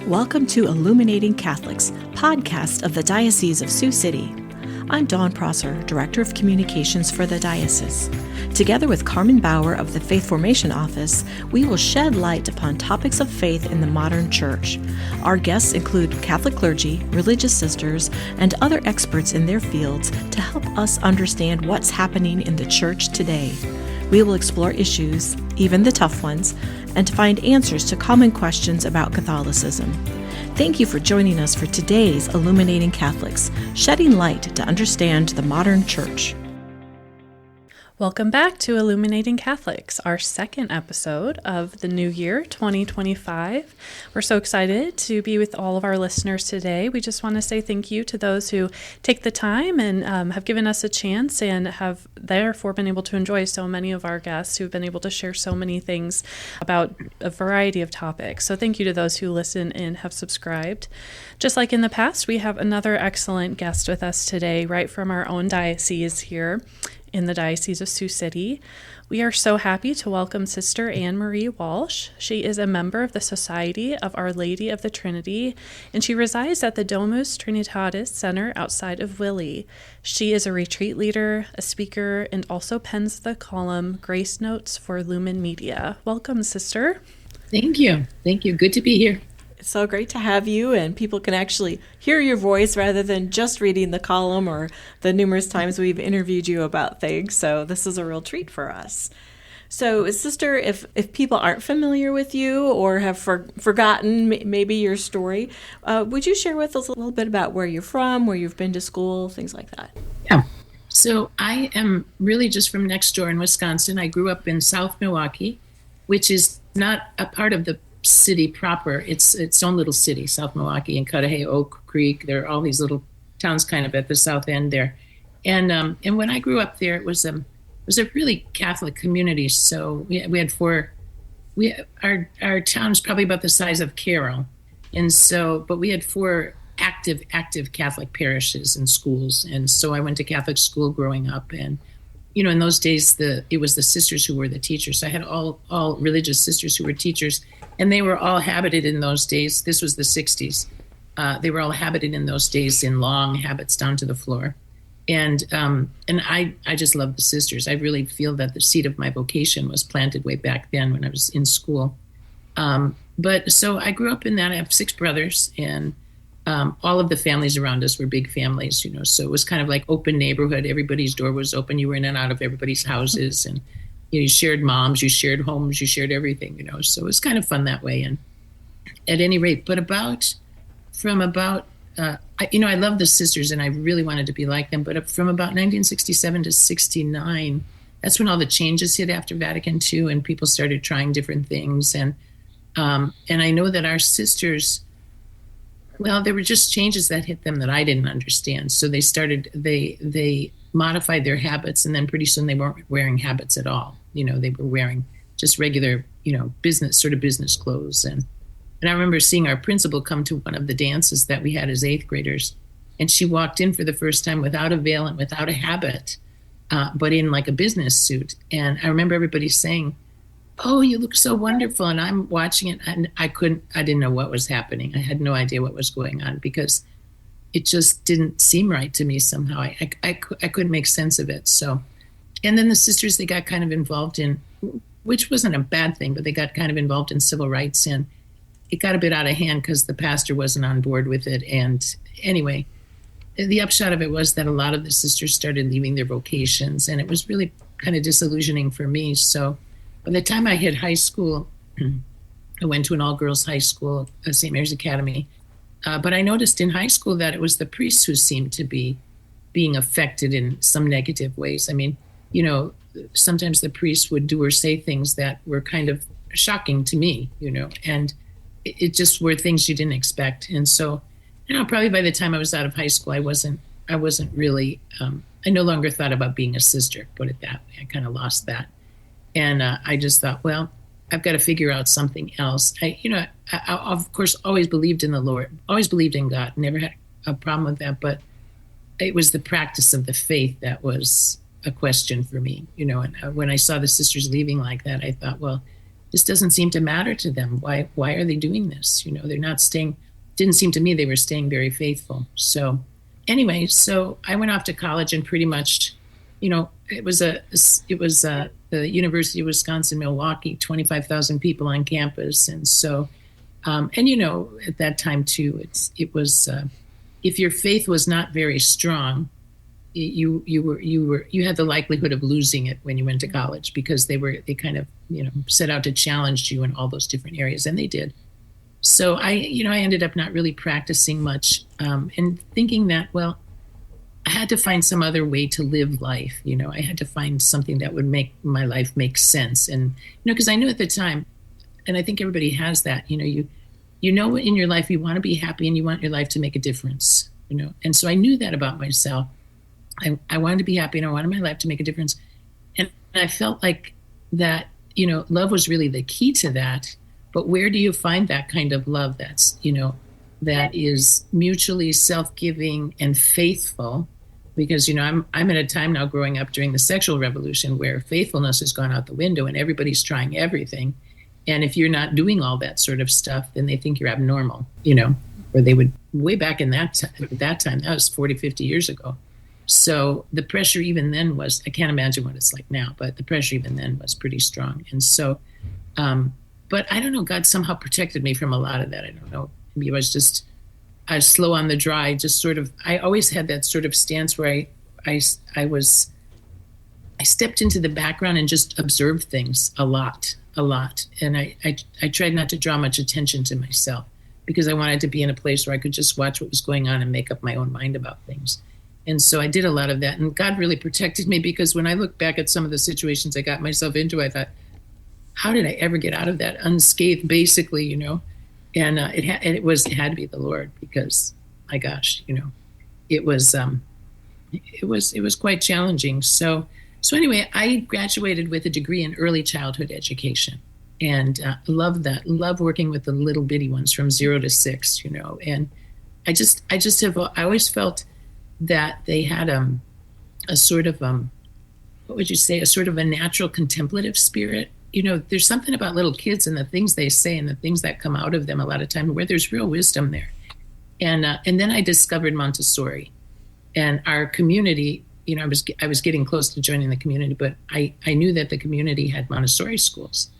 Welcome to Illuminating Catholics, podcast of the Diocese of Sioux City. I'm Dawn Prosser, Director of Communications for the Diocese. Together with Carmen Bauer of the Faith Formation Office, we will shed light upon topics of faith in the modern church. Our guests include Catholic clergy, religious sisters, and other experts in their fields to help us understand what's happening in the church today. We will explore issues, even the tough ones, and to find answers to common questions about Catholicism. Thank you for joining us for today's Illuminating Catholics, shedding light to understand the modern church. Welcome back to Illuminating Catholics, our second episode of the new year, 2025. We're so excited to be with all of our listeners today. We just want to say thank you to those who take the time and have given us a chance and have therefore been able to enjoy so many of our guests who've been able to share so many things about a variety of topics. So thank you to those who listen and have subscribed. Just like in the past, we have another excellent guest with us today, right from our own diocese here in the Diocese of Sioux City. We are so happy to welcome Sister Anne Marie Walsh. She is a member of the Society of Our Lady of the Trinity, and she resides at the Domus Trinitatis Center outside of Willie. She is a retreat leader, a speaker, and also pens the column Grace Notes for Lumen Media. Welcome, Sister. Thank you. Thank you. Good to be here. It's so great to have you, and people can actually hear your voice rather than just reading the column or the numerous times we've interviewed you about things. So this is a real treat for us. So, Sister, if people aren't familiar with you or have forgotten maybe your story, would you share with us a little bit about where you're from, where you've been to school, things like that? Yeah. So I am really just from next door in Wisconsin. I grew up in South Milwaukee, which is not a part of the city proper. It's its own little city, South Milwaukee and Cudahy, Oak Creek. There are all these little towns kind of at the south end there. And when I grew up there, it was a really Catholic community. So we had our town's probably about the size of Carroll. And so, but we had four active Catholic parishes and schools. And so I went to Catholic school growing up, and in those days, it was the sisters who were the teachers. I had all religious sisters who were teachers, and they were all habited in those days. This was the 60s. They were all habited in those days in long habits down to the floor. And I just love the sisters. I really feel that the seed of my vocation was planted way back then when I was in school. But so I grew up in that. I have 6 brothers, and all of the families around us were big families, so it was kind of like open neighborhood. Everybody's door was open. You were in and out of everybody's houses, and you shared moms, you shared homes, you shared everything, so it was kind of fun that way. And at any rate, but I love the sisters and I really wanted to be like them. But from about 1967 to 69, that's when all the changes hit after Vatican II and people started trying different things. And I know that our sisters, well, there were just changes that hit them that I didn't understand. So they modified their habits, and then pretty soon they weren't wearing habits at all. They were wearing just regular, business clothes. And I remember seeing our principal come to one of the dances that we had as 8th graders, and she walked in for the first time without a veil and without a habit, but in like a business suit. And I remember everybody saying, "Oh, you look so wonderful." And I'm watching it, and I didn't know what was happening. I had no idea what was going on because it just didn't seem right to me somehow. I couldn't make sense of it. So, and then the sisters, they got kind of involved in, which wasn't a bad thing, but they got kind of involved in civil rights, and it got a bit out of hand because the pastor wasn't on board with it. And anyway, the upshot of it was that a lot of the sisters started leaving their vocations, and it was really kind of disillusioning for me. So by the time I hit high school, I went to an all-girls high school, St. Mary's Academy. But I noticed in high school that it was the priests who seemed to be being affected in some negative ways. I mean, sometimes the priests would do or say things that were kind of shocking to me, and it just were things you didn't expect. And so, probably by the time I was out of high school, I wasn't really, I no longer thought about being a sister, put it that way. I kind of lost that. And I just thought, well, I've got to figure out something else. I of course, always believed in the Lord, always believed in God, never had a problem with that. But it was the practice of the faith that was a question for me, And when I saw the sisters leaving like that, I thought, well, this doesn't seem to matter to them. Why are they doing this? They're not staying. Didn't seem to me they were staying very faithful. So anyway, so I went off to college, and pretty much, it was the University of Wisconsin Milwaukee, 25,000 people on campus, and so at that time too, it was if your faith was not very strong, you had the likelihood of losing it when you went to college, because they kind of set out to challenge you in all those different areas, and they did. So I ended up not really practicing much, and thinking that, well, I had to find some other way to live life. I had to find something that would make my life make sense, and because I knew at the time, and I think everybody has that, in your life you want to be happy and you want your life to make a difference, and so I knew that about myself. I wanted to be happy and I wanted my life to make a difference. And I felt like that, love was really the key to that. But where do you find that kind of love that's, that is mutually self-giving and faithful? Because, I'm at a time now growing up during the sexual revolution where faithfulness has gone out the window and everybody's trying everything. And if you're not doing all that sort of stuff, then they think you're abnormal, or they would way back in that time, that was 40, 50 years ago. So the pressure even then was, I can't imagine what it's like now, but the pressure even then was pretty strong. And so, but I don't know, God somehow protected me from a lot of that. I don't know. Maybe I was slow on the dry, I always had that sort of stance where I stepped into the background and just observed things a lot. And I tried not to draw much attention to myself, because I wanted to be in a place where I could just watch what was going on and make up my own mind about things. And so I did a lot of that, and God really protected me, because when I look back at some of the situations I got myself into, I thought, how did I ever get out of that unscathed, basically, And it had to be the Lord, because, my gosh, it was quite challenging. So anyway, I graduated with a degree in early childhood education, and love that. Love working with the little bitty ones from 0 to 6, And I always felt that they had a sort of what would you say, a sort of a natural contemplative spirit. There's something about little kids and the things they say and the things that come out of them a lot of time where there's real wisdom there. And then I discovered Montessori, and our community. I was getting close to joining the community, but I knew that the community had Montessori schools,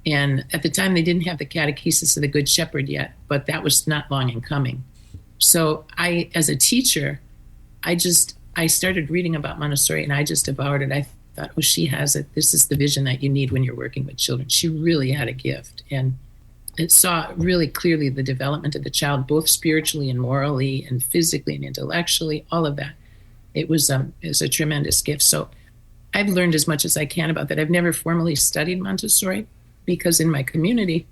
and at the time they didn't have the Catechesis of the Good Shepherd yet, but that was not long in coming. So as a teacher, I started reading about Montessori, and I just devoured it. I thought, oh, she has it. This is the vision that you need when you're working with children. She really had a gift, and it saw really clearly the development of the child, both spiritually and morally and physically and intellectually, all of that. It was a tremendous gift. So I've learned as much as I can about that. I've never formally studied Montessori, because in my community,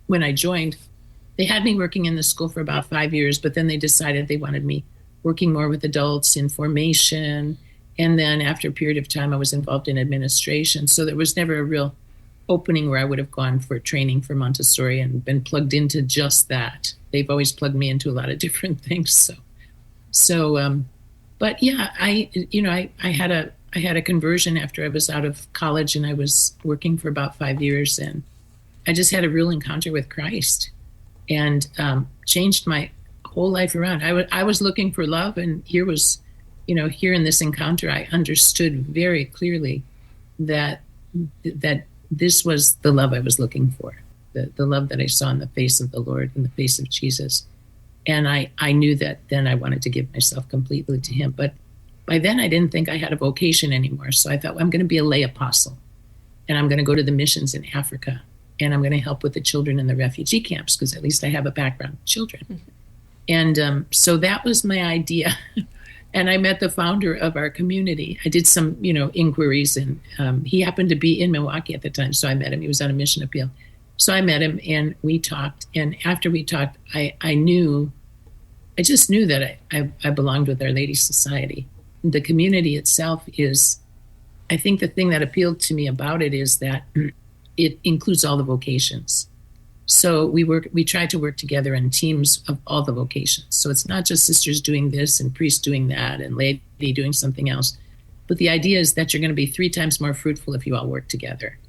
when I joined, they had me working in the school for about 5 years, but then they decided they wanted me working more with adults in formation. And then after a period of time, I was involved in administration. So there was never a real opening where I would have gone for training for Montessori and been plugged into just that. They've always plugged me into a lot of different things. But yeah, I had a conversion after I was out of college, and I was working for about 5 years, and I just had a real encounter with Christ, and changed my whole life around. I was looking for love, and here in this encounter, I understood very clearly that this was the love I was looking for, the love that I saw in the face of the Lord, in the face of Jesus. And I knew that then I wanted to give myself completely to him. But by then I didn't think I had a vocation anymore. So I thought, well, I'm going to be a lay apostle, and I'm going to go to the missions in Africa, and I'm going to help with the children in the refugee camps, because at least I have a background with children. Mm-hmm. And so that was my idea. And I met the founder of our community. I did some, inquiries, and he happened to be in Milwaukee at the time. So I met him. He was on a mission appeal. So I met him, and we talked. And after we talked, I just knew that I belonged with Our Lady Society. The community itself is, I think the thing that appealed to me about it is that it includes all the vocations. So we try to work together in teams of all the vocations. So it's not just sisters doing this and priests doing that and laity doing something else. But the idea is that you're going to be 3 times more fruitful if you all work together,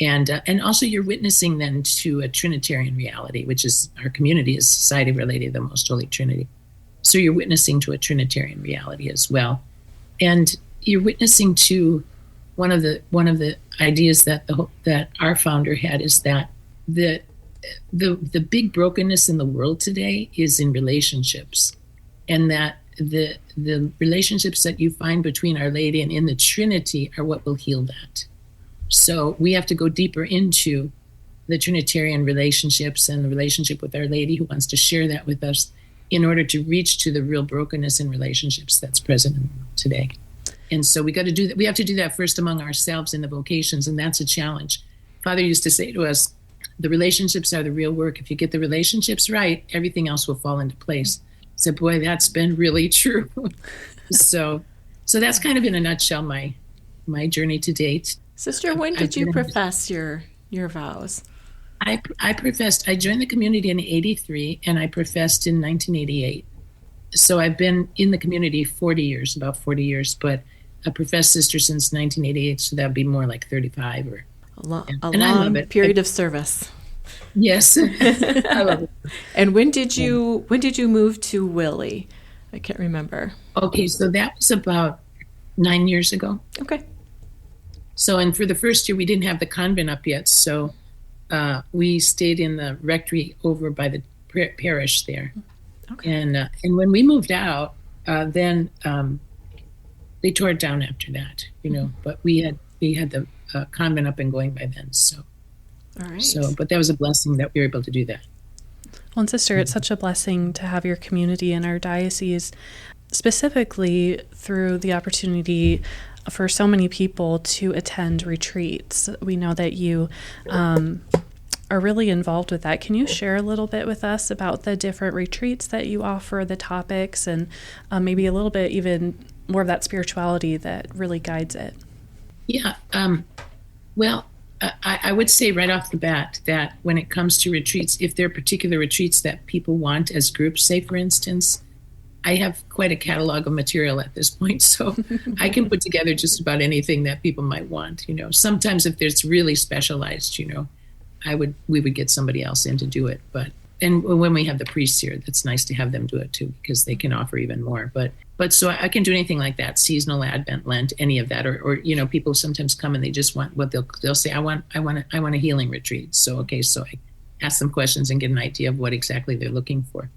And also you're witnessing then to a Trinitarian reality, which is our community is Society of Our Lady of the Most Holy Trinity. So you're witnessing to a Trinitarian reality as well. And you're witnessing to one of the ideas that that our founder had is that the big brokenness in the world today is in relationships, and that the relationships that you find between Our Lady and in the Trinity are what will heal that. So we have to go deeper into the Trinitarian relationships and the relationship with Our Lady, who wants to share that with us, in order to reach to the real brokenness in relationships that's present today. And so we got to do that. We have to do that first among ourselves in the vocations, and that's a challenge. Father used to say to us, the relationships are the real work. If you get the relationships right, everything else will fall into place. I said, boy, that's been really true. So that's kind of in a nutshell my journey to date. Sister, when did you profess your vows? I joined the community in 83, and I professed in 1988. So I've been in the community about 40 years, but a professed sister since 1988, so that would be more like 35. A long period of service. Yes, I love it. And when did you move to Willie? I can't remember. Okay, so that was about 9 years ago. Okay. So, and for the first year, we didn't have the convent up yet, so we stayed in the rectory over by the parish there. Okay. And when we moved out, then they tore it down after that, But we had the convent up and going by then. So, all right. So, but that was a blessing that we were able to do that. Well, and Sister, it's such a blessing to have your community in our diocese, specifically through the opportunity for so many people to attend retreats. We know that you are really involved with that. Can you share a little bit with us about the different retreats that you offer, the topics, and maybe a little bit even more of that spirituality that really guides it? Yeah. Well, I would say right off the bat that when it comes to retreats, if there are particular retreats that people want as groups, say, for instance, I have quite a catalog of material at this point, so I can put together just about anything that people might want. Sometimes if there's really specialized, we would get somebody else in to do it. And when we have the priests here, it's nice to have them do it too, because they can offer even more. But so I can do anything like that, seasonal, Advent, Lent, any of that, or people sometimes come and they just want what they'll say, I want a healing retreat. So I ask them questions and get an idea of what exactly they're looking for.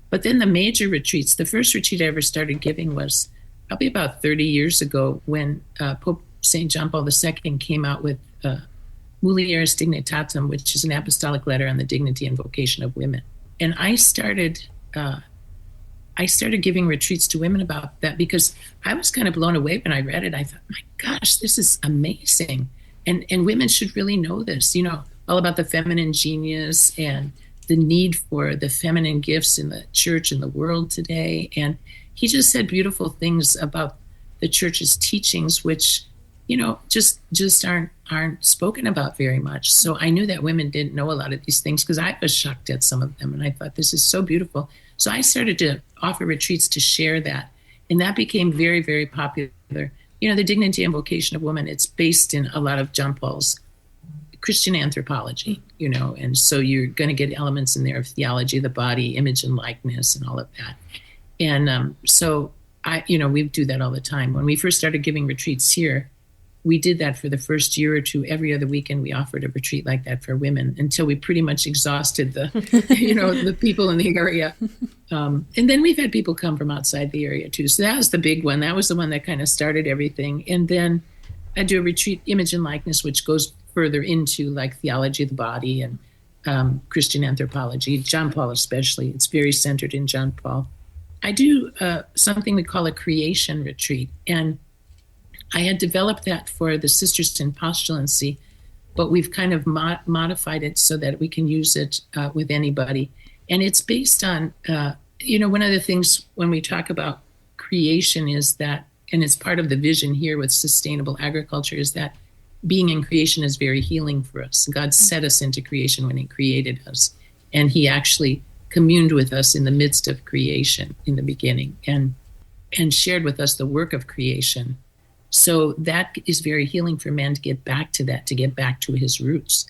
But then the major retreats, the first retreat I ever started giving was probably about 30 years ago when Pope St. John Paul II came out with Mulieris Dignitatem, which is an apostolic letter on the dignity and vocation of women. And I started giving retreats to women about that because I was kind of blown away when I read it. I thought, my gosh, this is amazing. And women should really know this, all about the feminine genius and the need for the feminine gifts in the church and the world today. And he just said beautiful things about the church's teachings, which, just aren't spoken about very much. So I knew that women didn't know a lot of these things because I was shocked at some of them. And I thought, this is so beautiful. So I started to offer retreats to share that. And that became very, very popular. The dignity and vocation of women, it's based in a lot of John Paul's Christian anthropology, and so you're going to get elements in there of theology of the body, image and likeness, and all of that. And so we do that all the time. When we first started giving retreats here, we did that for the first year or two. Every other weekend, we offered a retreat like that for women until we pretty much exhausted the, the people in the area. And then we've had people come from outside the area too. So that was the big one. That was the one that kind of started everything. And then I do a retreat, image and likeness, which goes further into like theology of the body and Christian anthropology, John Paul especially. It's very centered in John Paul. I do something we call a creation retreat. And I had developed that for the Sisters in Postulancy, but we've kind of modified it so that we can use it with anybody. And it's based on, one of the things when we talk about creation is that, and it's part of the vision here with sustainable agriculture, is that being in creation is very healing for us. God set us into creation when he created us. And he actually communed with us in the midst of creation in the beginning and shared with us the work of creation So that is very healing for man to get back to that, to get back to his roots.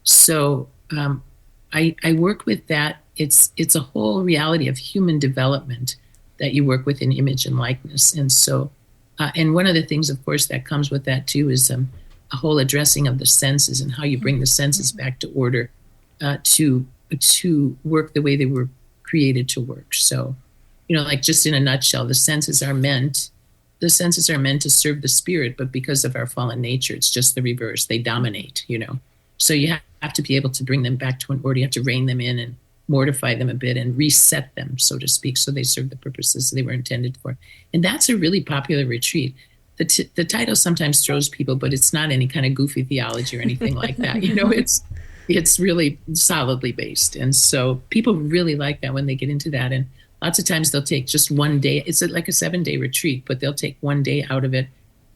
So I work with that. It's a whole reality of human development that you work with in image and likeness. And so, and one of the things, of course, that comes with that too is a whole addressing of the senses and how you bring the senses back to order to work the way they were created to work. So, like just in a nutshell, the senses are meant to serve the spirit, but because of our fallen nature, it's just the reverse. They dominate, So you have to be able to bring them back to an order. You have to rein them in and mortify them a bit and reset them, so to speak, so they serve the purposes they were intended for. And that's a really popular retreat. The title sometimes throws people, but it's not any kind of goofy theology or anything like that. It's really solidly based. And so people really like that when they get into that. And lots of times they'll take just one day. It's like a 7-day retreat, but they'll take one day out of it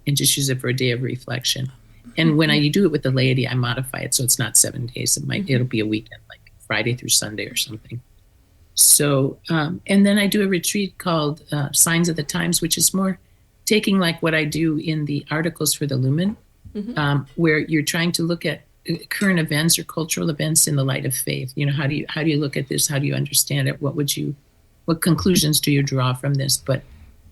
and just use it for a day of reflection. And when I do it with the laity, I modify it so it's not 7 days. It'll be a weekend, like Friday through Sunday or something. So, and then I do a retreat called Signs of the Times, which is more taking like what I do in the articles for the Lumen, where you're trying to look at current events or cultural events in the light of faith. How do you look at this? How do you understand it? What conclusions do you draw from this? But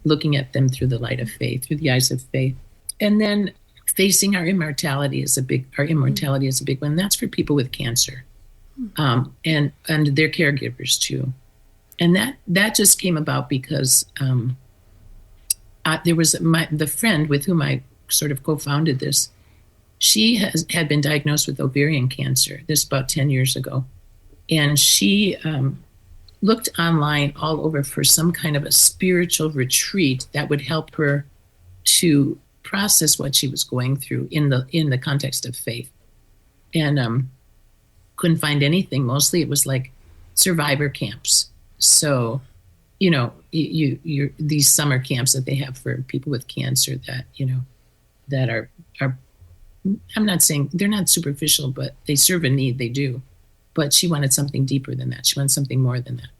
looking at them through the light of faith, through the eyes of faith. And then facing our immortality is a big one. That's for people with cancer, and their caregivers too. And that just came about because there was the friend with whom I sort of co-founded this. She had been diagnosed with ovarian cancer about 10 years ago, and she looked online all over for some kind of a spiritual retreat that would help her to process what she was going through in the context of faith, and couldn't find anything. Mostly it was like survivor camps. So, you're these summer camps that they have for people with cancer that are I'm not saying they're not superficial, but they serve a need. They do. But she wanted something deeper than that. She wanted something more than that.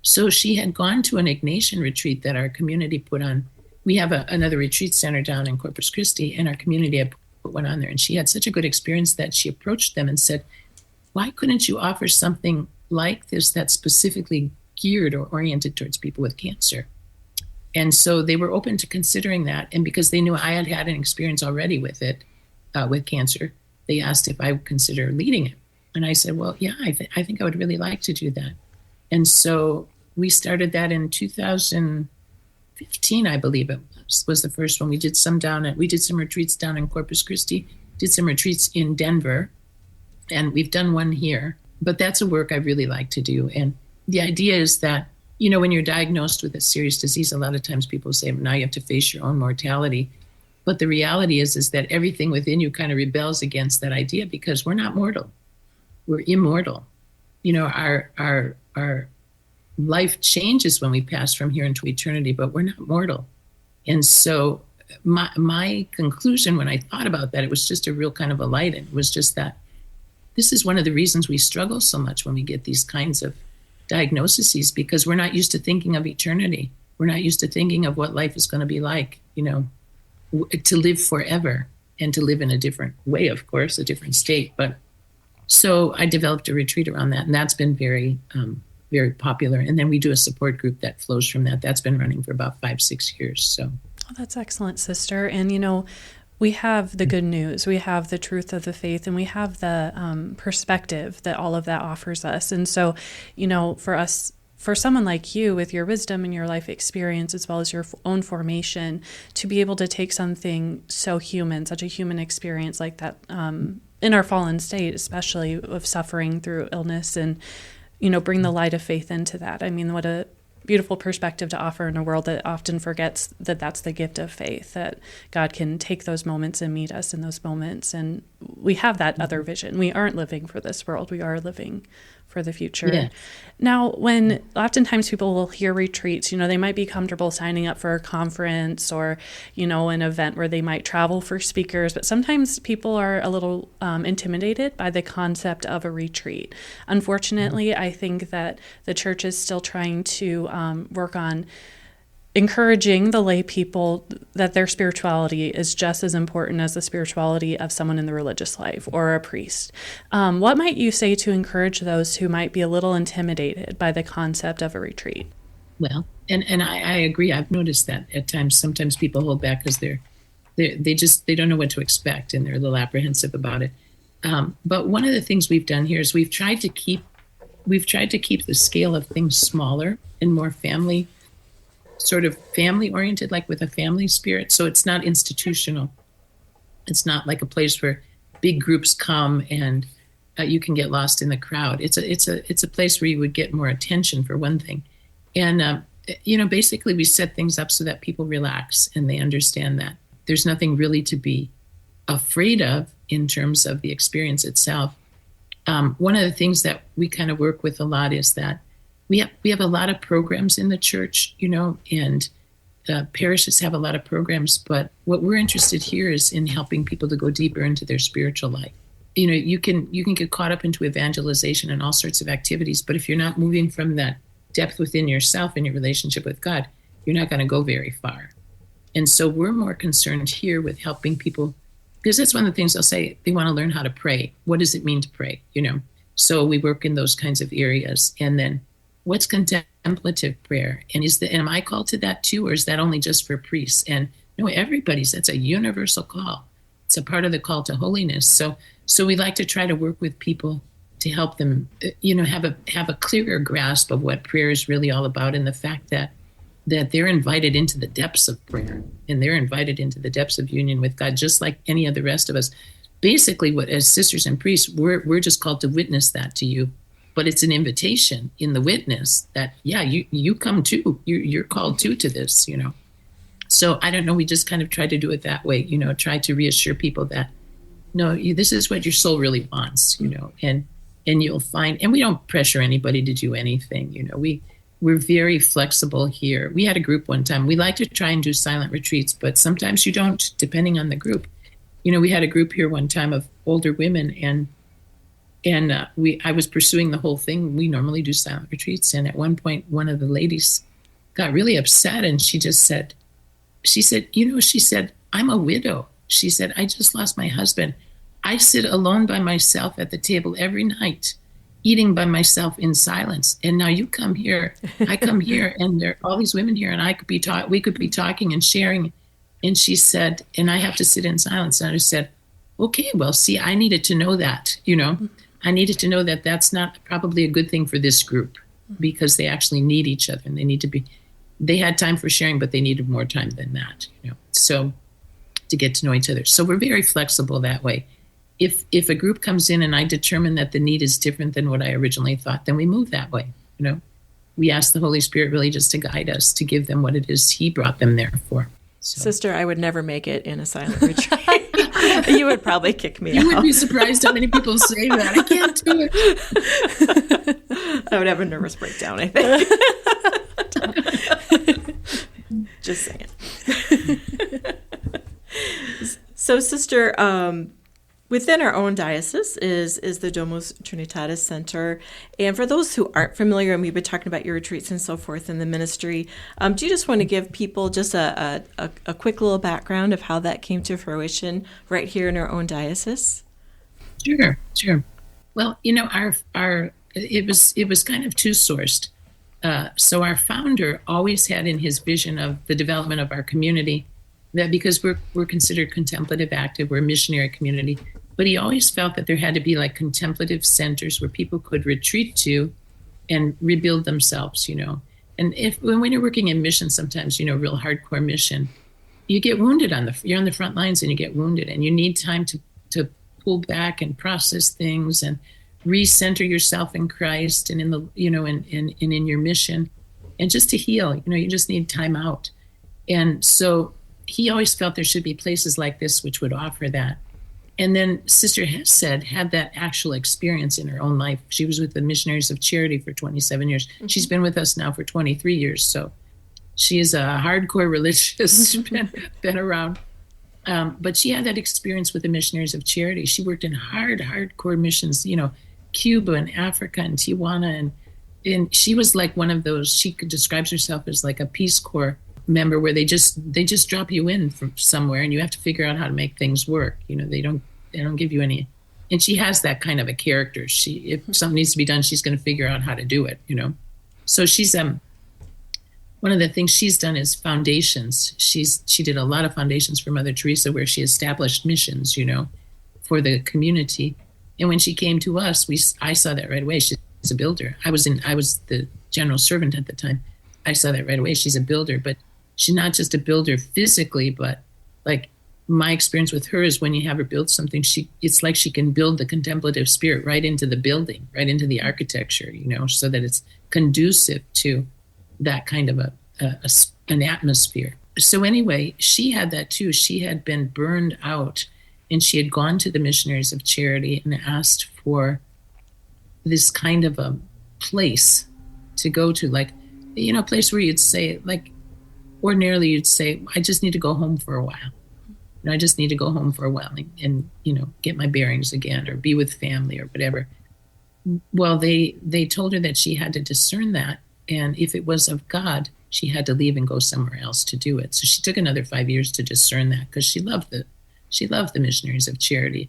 So she had gone to an Ignatian retreat that our community put on. We have another retreat center down in Corpus Christi, and our community had put one on there. And she had such a good experience that she approached them and said, why couldn't you offer something like this that's specifically geared or oriented towards people with cancer? And so they were open to considering that. And because they knew I had had an experience already with it, with cancer, they asked if I would consider leading it. And I said, well, yeah, I think I would really like to do that. And so we started that in 2015, I believe it was the first one. We did some retreats down in Corpus Christi, did some retreats in Denver, and we've done one here. But that's a work I really like to do. And the idea is that, when you're diagnosed with a serious disease, a lot of times people say, now you have to face your own mortality. But the reality is that everything within you kind of rebels against that idea, because we're not mortal. We're immortal. Our life changes when we pass from here into eternity, but we're not mortal. And so my conclusion when I thought about that, it was just a real kind of a light. And it was just that this is one of the reasons we struggle so much when we get these kinds of diagnoses, because we're not used to thinking of eternity. We're not used to thinking of what life is going to be like, to live forever and to live in a different way, of course, a different state. But so I developed a retreat around that, and that's been very, very popular. And then we do a support group that flows from that. That's been running for about 5-6 years. So that's excellent, sister. And, we have the good news, we have the truth of the faith, and we have the perspective that all of that offers us. And so, for someone like you with your wisdom and your life experience, as well as your own formation, to be able to take something so human, such a human experience like that, in our fallen state, especially of suffering through illness, and, bring the light of faith into that. I mean, what a beautiful perspective to offer in a world that often forgets that that's the gift of faith, that God can take those moments and meet us in those moments. And we have that other vision. We aren't living for this world. We are living for the future. Yeah. Now, when oftentimes people will hear retreats, they might be comfortable signing up for a conference or, an event where they might travel for speakers, but sometimes people are a little intimidated by the concept of a retreat. Unfortunately, I think that the church is still trying to work on encouraging the lay people that their spirituality is just as important as the spirituality of someone in the religious life or a priest. What might you say to encourage those who might be a little intimidated by the concept of a retreat? Well, and I agree. I've noticed that at times. Sometimes people hold back because they don't know what to expect, and they're a little apprehensive about it. But one of the things we've done here is we've tried to keep the scale of things smaller and more family oriented, like with a family spirit. So it's not institutional. It's not like a place where big groups come and you can get lost in the crowd. It's a place where you would get more attention, for one thing. And, basically we set things up so that people relax and they understand that there's nothing really to be afraid of in terms of the experience itself. One of the things that we kind of work with a lot is that we have a lot of programs in the church, and parishes have a lot of programs. But what we're interested here is in helping people to go deeper into their spiritual life. You can get caught up into evangelization and all sorts of activities, but if you're not moving from that depth within yourself and your relationship with God, you're not going to go very far. And so we're more concerned here with helping people, because that's one of the things they'll say, they want to learn how to pray. What does it mean to pray? So we work in those kinds of areas. And then what's contemplative prayer? And am I called to that too, or is that only just for priests? And no, that's a universal call. It's a part of the call to holiness. So we like to try to work with people to help them, have a clearer grasp of what prayer is really all about, and the fact that they're invited into the depths of prayer, and they're invited into the depths of union with God, just like any of the rest of us. Basically, what as sisters and priests, we're just called to witness that to you, but it's an invitation in the witness that, you come too. You're called too to this, So I don't know. We just kind of try to do it that way, try to reassure people that no, this is what your soul really wants, and you'll find, and we don't pressure anybody to do anything, we're very flexible here. We had a group one time. We like to try and do silent retreats, but sometimes you don't, depending on the group. We had a group here one time of older women, and I was pursuing the whole thing. We normally do silent retreats, and at one point, one of the ladies got really upset, and she said, I'm a widow. She said, I just lost my husband. I sit alone by myself at the table every night, eating by myself in silence. And now you come here, I come here, and there are all these women here, and we could be talking and sharing. And she said, and I have to sit in silence. And I said, okay, well, see, I needed to know that, I needed to know that that's not probably a good thing for this group, because they actually need each other, and they had time for sharing, but they needed more time than that, so to get to know each other. So we're very flexible that way. If a group comes in and I determine that the need is different than what I originally thought, then we move that way. We ask the Holy Spirit really just to guide us, to give them what it is He brought them there for. So. Sister, I would never make it in a silent retreat. You would probably kick me out. You would be surprised how many people say that. I can't do it. I would have a nervous breakdown, I think. Just saying. So, Sister, within our own diocese is the Domus Trinitatis Center. And for those who aren't familiar, and we've been talking about your retreats and so forth in the ministry, do you just want to give people just a quick little background of how that came to fruition right here in our own diocese? Sure. Well, it was kind of two-sourced. So our founder always had in his vision of the development of our community that because we're considered contemplative active, we're a missionary community, but he always felt that there had to be like contemplative centers where people could retreat to and rebuild themselves, And when you're working in mission, sometimes, real hardcore mission, you get wounded you're on the front lines and you get wounded, and you need time to pull back and process things and recenter yourself in Christ and in the, and in your mission, and just to heal, you just need time out. And so he always felt there should be places like this which would offer that. And then Sister Hesed had that actual experience in her own life. She was with the Missionaries of Charity for 27 years. Mm-hmm. She's been with us now for 23 years. So she is a hardcore religious, been around. But she had that experience with the Missionaries of Charity. She worked in hardcore missions, Cuba and Africa and Tijuana. And she was like one of those, she describes herself as like a Peace Corps member where they just drop you in from somewhere and you have to figure out how to make things work. They don't give you any. And she has that kind of a character. If something needs to be done, she's going to figure out how to do it. So she's one of the things she's done is foundations. She did a lot of foundations for Mother Teresa where she established missions, for the community. And when she came to us, I saw that right away. She's a builder. I was the general servant at the time. I saw that right away. She's a builder, but she's not just a builder physically, but like my experience with her is when you have her build something, it's like she can build the contemplative spirit right into the building, right into the architecture, so that it's conducive to that kind of an atmosphere. So anyway, she had that too. She had been burned out, and she had gone to the Missionaries of Charity and asked for this kind of a place to go to, like, a place where you'd say, like, ordinarily you'd say, I just need to go home for a while. I just need to go home for a while and get my bearings again or be with family or whatever. Well, they told her that she had to discern that. And if it was of God, she had to leave and go somewhere else to do it. So she took another 5 years to discern that because she loved the Missionaries of Charity.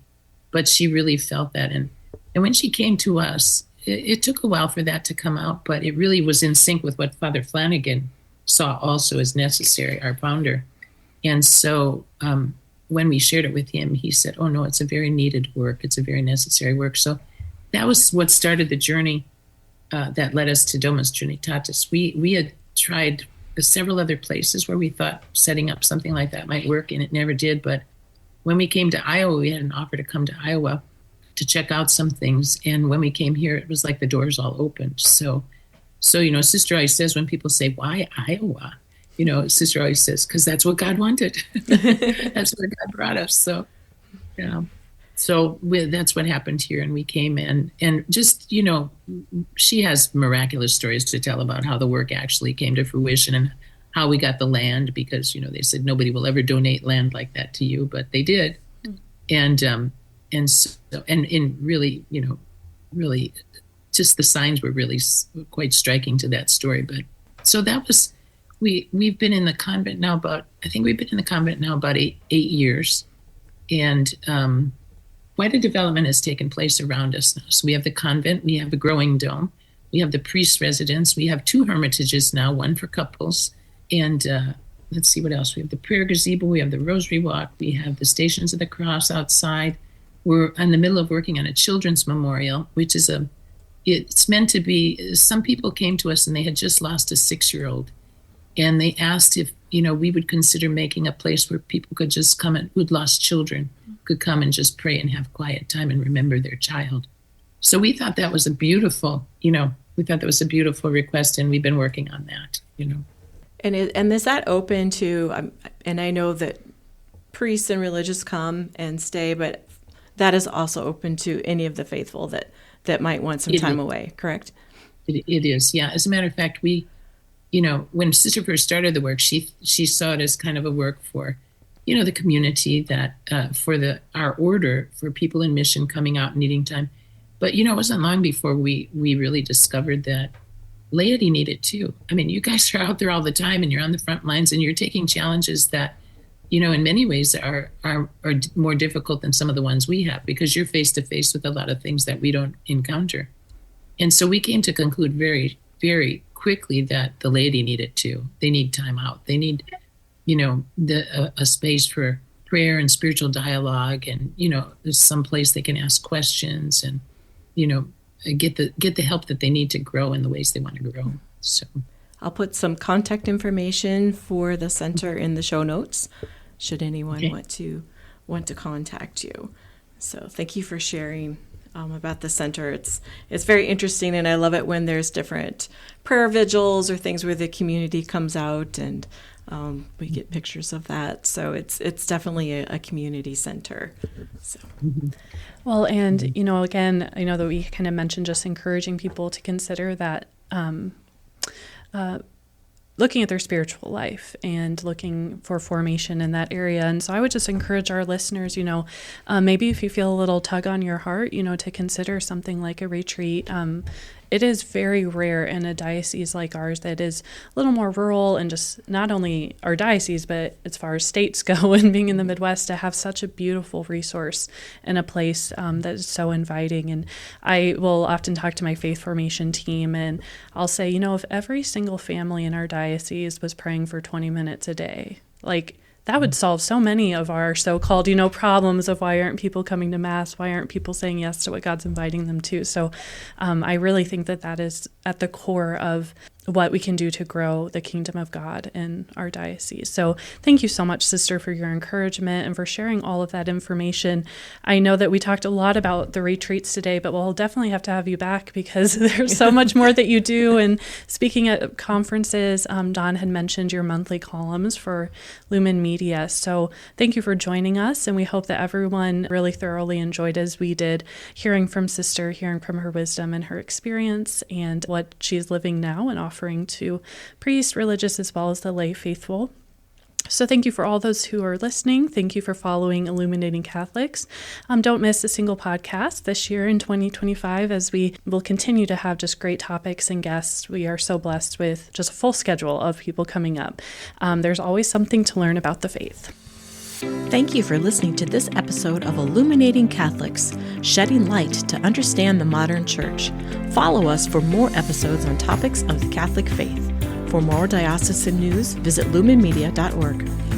But she really felt that. And when she came to us, it took a while for that to come out, but it really was in sync with what Father Flanagan saw also as necessary, our founder. And so when we shared it with him, he said, oh, no, it's a very needed work. It's a very necessary work. So that was what started the journey that led us to Domus Trinitatis. We had tried several other places where we thought setting up something like that might work, and it never did. But when we came to Iowa, we had an offer to come to Iowa to check out some things. And when we came here, it was like the doors all opened. So Sister always says when people say, why Iowa? Sister always says, because that's what God wanted. That's where God brought us. So, that's what happened here. And we came in and just, she has miraculous stories to tell about how the work actually came to fruition and how we got the land, because, they said nobody will ever donate land like that to you, but they did. And really, really just the signs were really quite striking to that story. But so that was, we've been in the convent now about 8 years. And quite a development has taken place around us now. So we have the convent, we have a growing dome, we have the priest residence, we have 2 hermitages now, one for couples. And let's see what else. We have the prayer gazebo, we have the rosary walk, we have the Stations of the Cross outside. We're in the middle of working on a children's memorial, which is it's meant to be, some people came to us and they had just lost a 6-year-old. And they asked if, we would consider making a place where people could just come who'd lost children, could come and just pray and have quiet time and remember their child. So we thought that was a beautiful request, and we've been working on that, And is that open to, and I know that priests and religious come and stay, but that is also open to any of the faithful that might want some time away, correct? It is, yeah. As a matter of fact, we, when Sister first started the work, she saw it as kind of a work for, the community, that for our order, for people in mission coming out and needing time. But, it wasn't long before we really discovered that laity needed too. I mean, you guys are out there all the time and you're on the front lines and you're taking challenges that, in many ways are more difficult than some of the ones we have, because you're face to face with a lot of things that we don't encounter. And so we came to conclude very, very quickly that the laity needed too. They need time out. They need, a space for prayer and spiritual dialogue, and, there's some place they can ask questions and, get the help that they need to grow in the ways they want to grow. So I'll put some contact information for the center in the show notes, should anyone want to contact you. So thank you for sharing about the center. It's very interesting, and I love it when there's different prayer vigils or things where the community comes out, and we get pictures of that. So it's definitely a community center. So. Well, and again, I know that we kind of mentioned just encouraging people to consider that. Looking at their spiritual life and looking for formation in that area. And so I would just encourage our listeners, maybe if you feel a little tug on your heart, to consider something like a retreat. it is very rare in a diocese like ours that is a little more rural, and just not only our diocese, but as far as states go and being in the Midwest, to have such a beautiful resource in a place that is so inviting. And I will often talk to my faith formation team, and I'll say, if every single family in our diocese was praying for 20 minutes a day, that would solve so many of our so-called, problems of why aren't people coming to Mass? Why aren't people saying yes to what God's inviting them to? So I really think that is at the core of what we can do to grow the kingdom of God in our diocese. So thank you so much, Sister, for your encouragement and for sharing all of that information. I know that we talked a lot about the retreats today, but we'll definitely have to have you back because there's so much more that you do. And speaking at conferences, Don had mentioned your monthly columns for Lumen Media. So thank you for joining us, and we hope that everyone really thoroughly enjoyed, as we did, hearing from Sister, hearing from her wisdom and her experience and what she's living now and offering to priests, religious, as well as the lay faithful. So thank you for all those who are listening. Thank you for following Illuminating Catholics. Don't miss a single podcast this year in 2025, as we will continue to have just great topics and guests. We are so blessed with just a full schedule of people coming up. There's always something to learn about the faith. Thank you for listening to this episode of Illuminating Catholics, shedding light to understand the modern church. Follow us for more episodes on topics of the Catholic faith. For more diocesan news, visit lumenmedia.org.